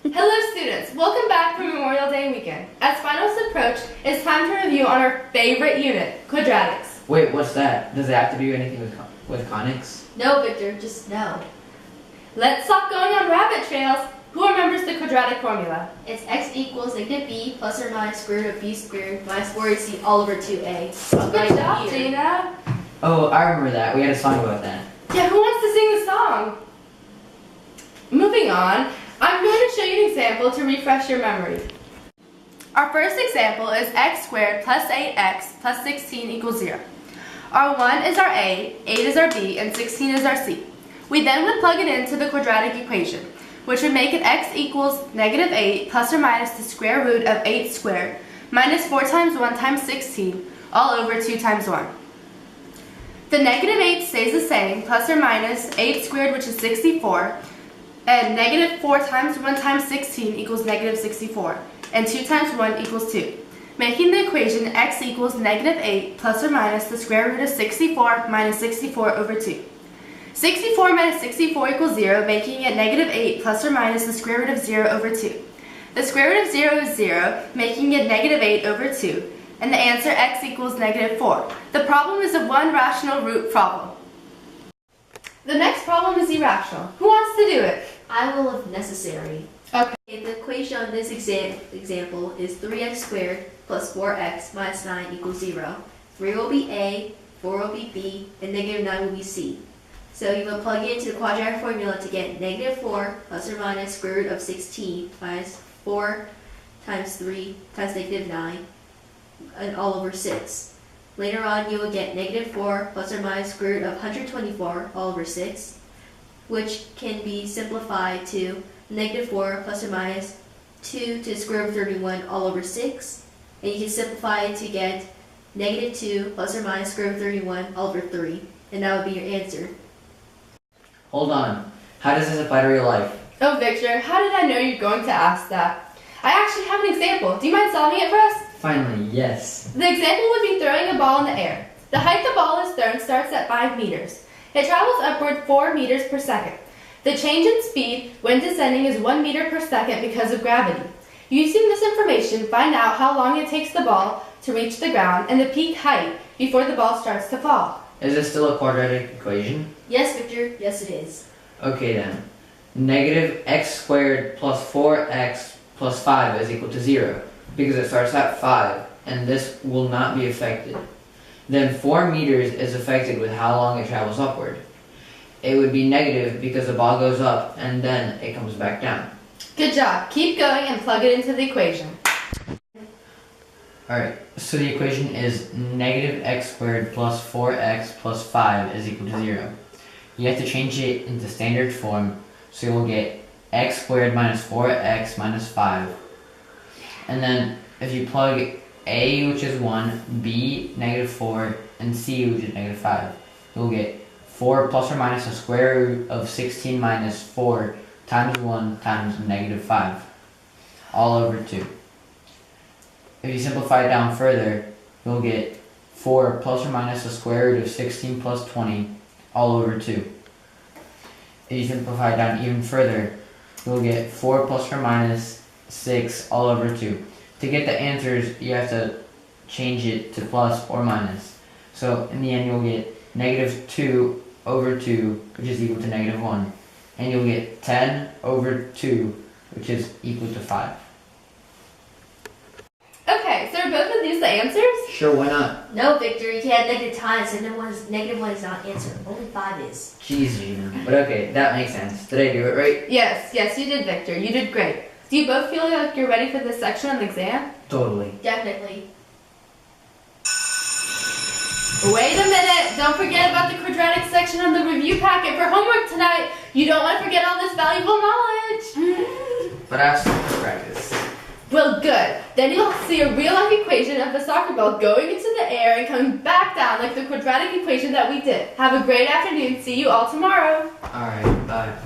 Hello students, welcome back for Memorial Day weekend. As finals approach, it's time to review on our favorite unit, quadratics. Wait, what's that? Does it have to do anything with conics? No, Victor, just no. Let's stop going on rabbit trails. Who remembers the quadratic formula? It's x equals negative b plus or minus square root of b squared minus 4ac all over 2a. Good job, Gina. Oh, I remember that. We had a song about that. Yeah, who wants to sing the song? Moving on, I'm going to show you an example to refresh your memory. Our first example is x squared plus 8x plus 16 equals 0. Our 1 is our a, 8 is our b, and 16 is our c. We then would plug it into the quadratic equation, which would make it x equals negative 8 plus or minus the square root of 8 squared minus 4 times 1 times 16 all over 2 times 1. The negative 8 stays the same, plus or minus 8 squared, which is 64, and negative 4 times 1 times 16 equals negative 64, and 2 times 1 equals 2, making the equation x equals negative 8 plus or minus the square root of 64 minus 64 over 2. 64 minus 64 equals 0, making it negative 8 plus or minus the square root of 0 over 2. The square root of 0 is 0, making it negative 8 over 2, and the answer x equals negative 4. The problem is a one rational root problem. The next problem is irrational. Who wants to do it? I will if necessary. Okay. The equation on this example is 3x squared plus 4x minus 9 equals 0. 3 will be a, 4 will be b, and negative 9 will be c. So you will plug it into the quadratic formula to get negative 4 plus or minus square root of 16 minus 4 times 3 times negative 9 and all over 6. Later on you will get negative 4 plus or minus square root of 124 all over 6, which can be simplified to negative 4 plus or minus 2 to the square root of 31 all over 6. And you can simplify it to get negative 2 plus or minus square root of 31 all over 3. And that would be your answer. Hold on. How does this apply to real life? Oh, Victor, how did I know you're going to ask that? I actually have an example. Do you mind solving it for us? Finally, yes. The example would be throwing a ball in the air. The height the ball is thrown starts at 5 meters. It travels upward 4 meters per second. The change in speed when descending is 1 meter per second because of gravity. Using this information, find out how long it takes the ball to reach the ground and the peak height before the ball starts to fall. Is this still a quadratic equation? Yes, Victor. Yes, it is. Okay then. Negative x squared plus 4x plus 5 is equal to 0, because it starts at 5, and this will not be affected. Then 4 meters is affected with how long it travels upward. It would be negative because the ball goes up and then it comes back down. Good job. Keep going and plug it into the equation. Alright, so the equation is negative x squared plus 4x plus 5 is equal to 0. You have to change it into standard form, so you will get x squared minus 4x minus 5. And then if you plug a, which is 1, b, negative 4, and c, which is negative 5, you'll get 4 plus or minus the square root of 16 minus 4 times 1 times negative 5, all over 2. If you simplify it down further, you'll get 4 plus or minus the square root of 16 plus 20, all over 2. If you simplify it down even further, you'll get 4 plus or minus 6 all over 2. To get the answers, you have to change it to plus or minus. So in the end, you'll get negative 2 over 2, which is equal to negative 1. And you'll get 10 over 2, which is equal to 5. Okay, so are both of these the answers? Sure, why not? No, Victor. You can't negative times, and negative 1 is not answer. Only 5 is. Jeez, Gina. But okay, that makes sense. Did I do it right? Yes, you did, Victor. You did great. Do you both feel like you're ready for this section of the exam? Totally. Definitely. Wait a minute! Don't forget about the quadratic section of the review packet for homework tonight. You don't want to forget all this valuable knowledge. But I have some practice. Well, good. Then you'll see a real-life equation of a soccer ball going into the air and coming back down like the quadratic equation that we did. Have a great afternoon. See you all tomorrow. Alright, bye.